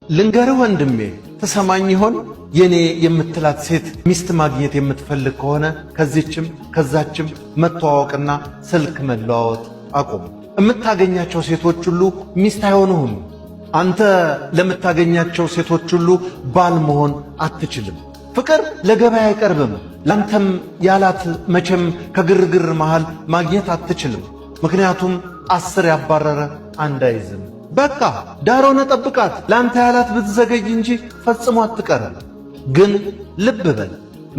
ልንገርህ ወንድሜ ተሰማኝ ይሆን የኔ የምትላት ሴት ሚስት ማግኘት የምትፈልግ ከሆነ ከዚህችም ከዛችም መተዋወቅና ስልክ መለዋወጥ አቁም። የምታገኛቸው ሴቶች ሁሉ ሚስት አይሆኑህም። አንተ ለምታገኛቸው ሴቶች ሁሉ ባል መሆን አትችልም። ፍቅር ለገበያ አይቀርብም። ላንተም ያላት መቼም ከግርግር መሃል ማግኘት አትችልም። ምክንያቱም 10 ያባረረ አንድ አይዝም። በቃ ዳሮነ ጠብቃት። ላንተ ያላት ብትዘገይ እንጂ ፈጽሞ አትቀርም። ግን ልብ በል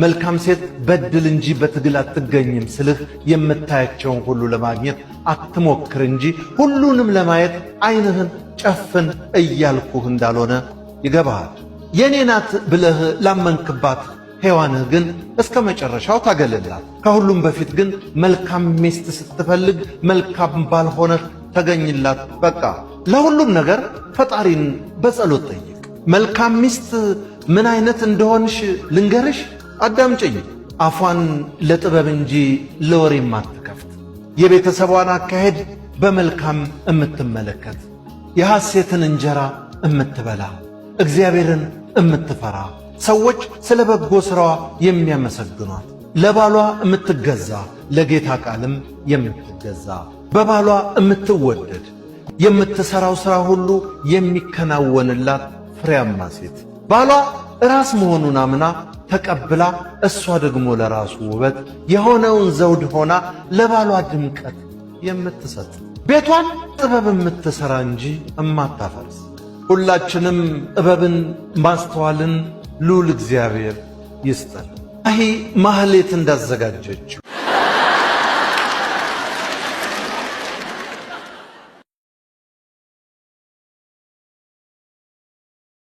መልካም ሴት በድል እንጂ በትግል አትገኝም ስልህ የምታያቸውን ሁሉ ለማግኘት አትሞክር እንጂ ሁሉንም ለማየት ዓይንህን ጨፍን እያልኩህ እንዳልሆነ ይገባሃል። የኔ ናት ብለህ ላመንክባት ሔዋንህ ግን እስከ መጨረሻው ታገልላት። ከሁሉም በፊት ግን መልካም ሚስት ስትፈልግ መልካም ባልሆነህ ተገኝላት። በቃ ለሁሉም ነገር ፈጣሪን በጸሎት ጠይቅ። መልካም ሚስት ምን አይነት እንደሆንሽ ልንገርሽ፣ አዳምጪኝ። አፏን ለጥበብ እንጂ ለወሬ የማትከፍት የቤተሰቧን አካሄድ በመልካም እምትመለከት የሐሴትን እንጀራ እምትበላ እግዚአብሔርን እምትፈራ ሰዎች ስለ በጎ ሥራዋ የሚያመሰግኗት ለባሏ እምትገዛ ለጌታ ቃልም የምትገዛ በባሏ እምትወደድ የምትሠራው ሥራ ሁሉ የሚከናወንላት ፍሬያማ ሴት ባሏ ራስ መሆኑን አምና ተቀብላ እሷ ደግሞ ለራሱ ውበት የሆነውን ዘውድ ሆና ለባሏ ድምቀት የምትሰጥ ቤቷን ጥበብ የምትሠራ እንጂ እማታፈርስ ሁላችንም ጥበብን ማስተዋልን ልዑል እግዚአብሔር ይስጠን። ማህሌት እንዳዘጋጀችው